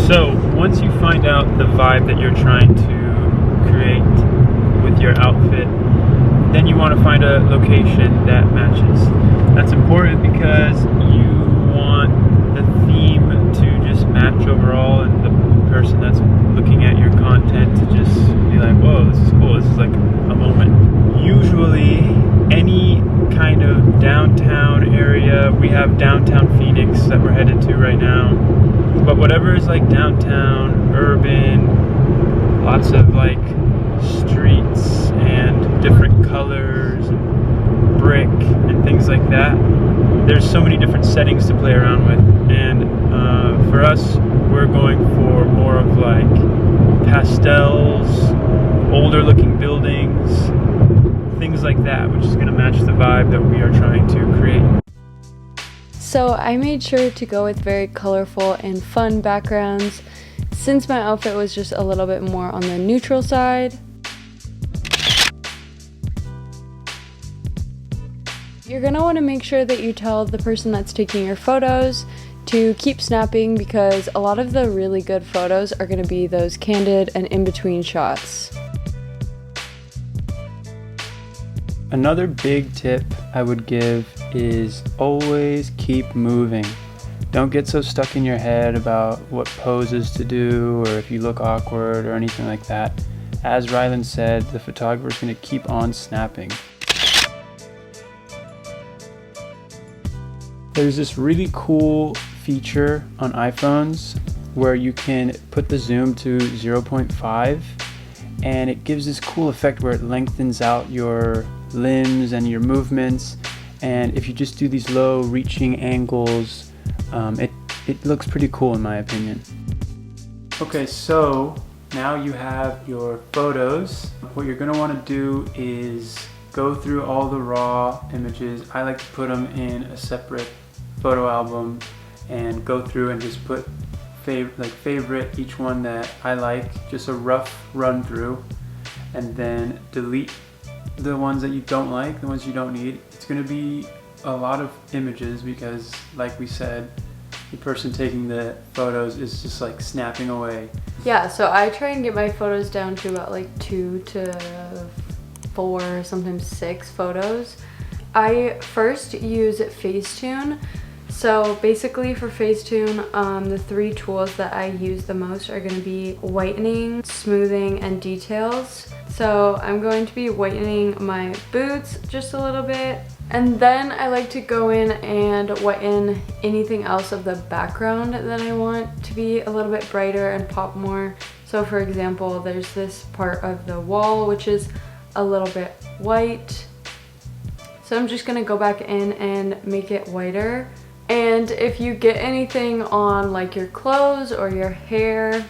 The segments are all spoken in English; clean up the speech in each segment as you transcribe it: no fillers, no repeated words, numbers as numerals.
So once you find out the vibe that you're trying to create with your outfit, then you want to find a location that matches. That's important because you want the theme to just match overall, and the person that's looking at your content to just be like, whoa, this is cool, this is like a moment. Usually any kind of downtown area, we have downtown Phoenix that we're headed to right now, but whatever is like downtown, urban, lots of like streets and different colors and brick and things like that, there's so many different settings to play around with. And for us, we're going for more of like pastels, older looking buildings, things like that, which is going to match the vibe that we are trying to create. So I made sure to go with very colorful and fun backgrounds since my outfit was just a little bit more on the neutral side. You're going to want to make sure that you tell the person that's taking your photos to keep snapping, because a lot of the really good photos are going to be those candid and in-between shots. Another big tip I would give is always keep moving. Don't get so stuck in your head about what poses to do or if you look awkward or anything like that. As Rylan said, the photographer is going to keep on snapping. There's this really cool feature on iPhones where you can put the zoom to 0.5, and it gives this cool effect where it lengthens out your limbs and your movements, and if you just do these low reaching angles, it looks pretty cool in my opinion. Okay, so now you have your photos. What you're going to want to do is go through all the raw images. I like to put them in a separate photo album and go through and just put favorite each one that I like, just a rough run through, and then delete the ones that you don't like, the ones you don't need. It's going to be a lot of images because, like we said, the person taking the photos is just like snapping away. Yeah, so I try and get my photos down to about like 2 to 4, sometimes 6 photos. I first use Facetune. So basically for Facetune, the 3 tools that I use the most are going to be whitening, smoothing, and details. So I'm going to be whitening my boots just a little bit, and then I like to go in and whiten anything else of the background that I want to be a little bit brighter and pop more. So for example, there's this part of the wall which is a little bit white. So I'm just going to go back in and make it whiter. And if you get anything on like your clothes or your hair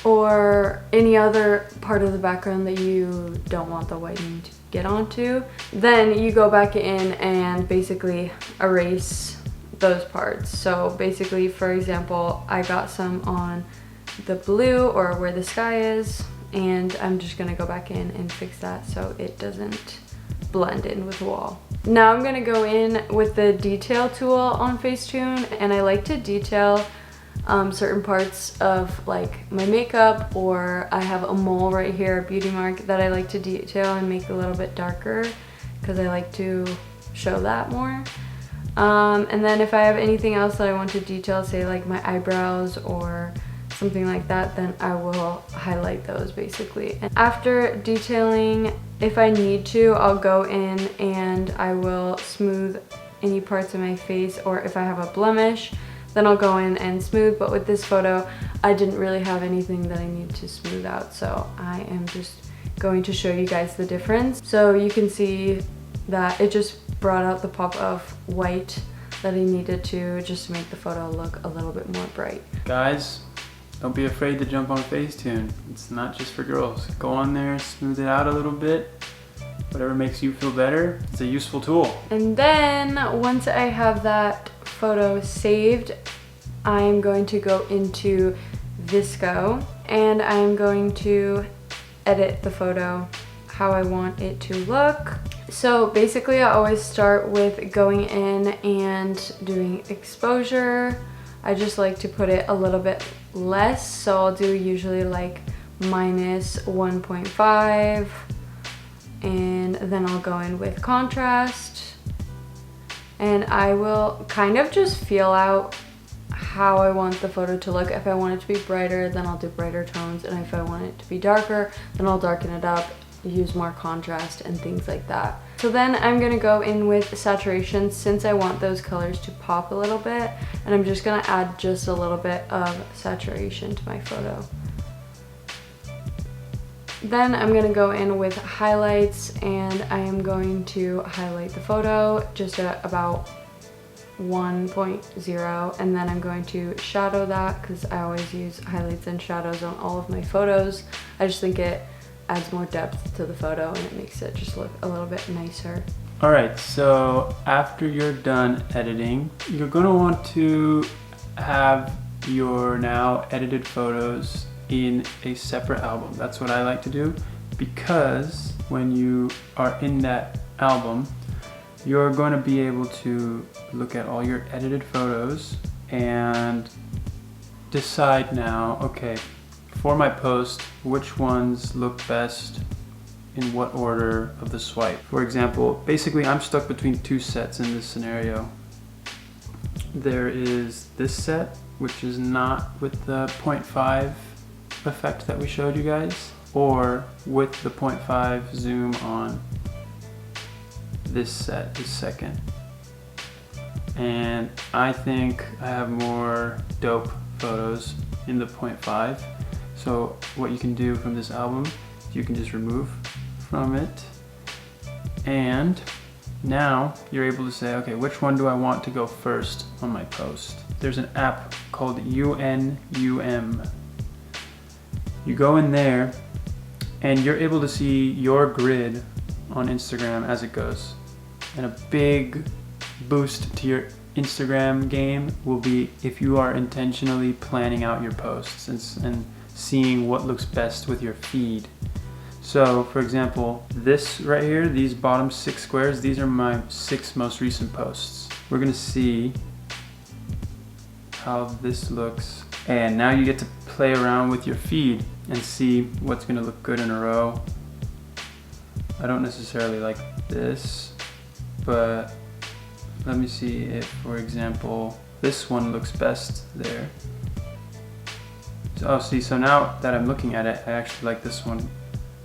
or any other part of the background that you don't want the whitening to get onto, then you go back in and basically erase those parts. So basically, for example, I got some on the blue or where the sky is, and I'm just gonna go back in and fix that so it doesn't blend in with the wall. Now I'm gonna go in with the detail tool on Facetune, and I like to detail certain parts of like my makeup, or I have a mole right here, a beauty mark, that I like to detail and make a little bit darker because I like to show that more. And then if I have anything else that I want to detail, say like my eyebrows or something like that, then I will highlight those basically. And after detailing, if I need to, I'll go in and I will smooth any parts of my face, or if I have a blemish, then I'll go in and smooth. But with this photo, I didn't really have anything that I need to smooth out, so I am just going to show you guys the difference. So you can see that it just brought out the pop of white that I needed to, just to make the photo look a little bit more bright. Guys, don't be afraid to jump on Facetune. It's not just for girls. Go on there, smooth it out a little bit. Whatever makes you feel better. It's a useful tool. And then once I have that photo saved, I'm going to go into VSCO and I'm going to edit the photo how I want it to look. So basically I always start with going in and doing exposure, I just like to put it a little bit less, so I'll do usually like minus 1.5, and then I'll go in with contrast, and I will kind of just feel out how I want the photo to look. If I want it to be brighter, then I'll do brighter tones, and if I want it to be darker, then I'll darken it up, use more contrast and things like that. So then I'm gonna go in with saturation, since I want those colors to pop a little bit, and I'm just gonna add just a little bit of saturation to my photo. Then I'm gonna go in with highlights, and I am going to highlight the photo just at about 1.0, and then I'm going to shadow that, because I always use highlights and shadows on all of my photos. I just think it adds more depth to the photo, and it makes it just look a little bit nicer. Alright, so after you're done editing, you're going to want to have your now edited photos in a separate album. That's what I like to do, because when you are in that album, you're going to be able to look at all your edited photos and decide now, okay, for my post, which ones look best in what order of the swipe. For example, basically I'm stuck between two sets in this scenario. There is this set, which is not with the 0.5 effect that we showed you guys, or with the 0.5 zoom on this set, this second. And I think I have more dope photos in the 0.5. So what you can do from this album, you can just remove from it, and now you're able to say, okay, which one do I want to go first on my post? There's an app called UNUM. You go in there and you're able to see your grid on Instagram as it goes. And a big boost to your Instagram game will be if you are intentionally planning out your posts and seeing what looks best with your feed. So for example, this right here, these bottom 6 squares, these are my 6 most recent posts. We're gonna see how this looks, and now you get to play around with your feed and see what's gonna look good in a row. I don't necessarily like this, but let me see if, for example, this one looks best there. Oh, see, so now that I'm looking at it, I actually like this one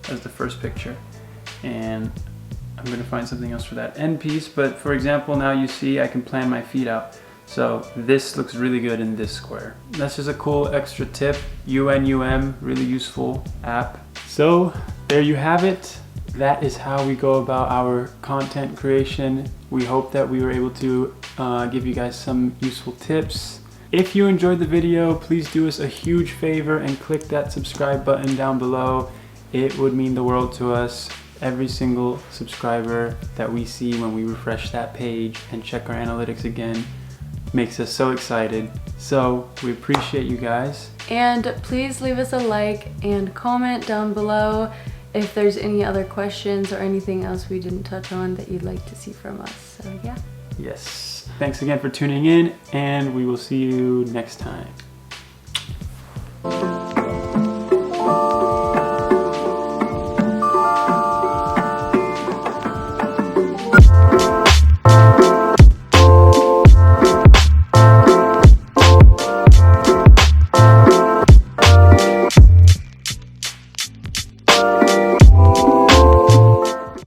as the first picture, and I'm gonna find something else for that end piece. But for example, now you see I can plan my feed out. So this looks really good in this square. That's just a cool extra tip. UNUM, really useful app. So there you have it. That is how we go about our content creation. We hope that we were able to give you guys some useful tips. If you enjoyed the video, please do us a huge favor and click that subscribe button down below. It would mean the world to us. Every single subscriber that we see when we refresh that page and check our analytics again makes us so excited. So we appreciate you guys. And please leave us a like and comment down below if there's any other questions or anything else we didn't touch on that you'd like to see from us. So yeah. Yes. Thanks again for tuning in, and we will see you next time.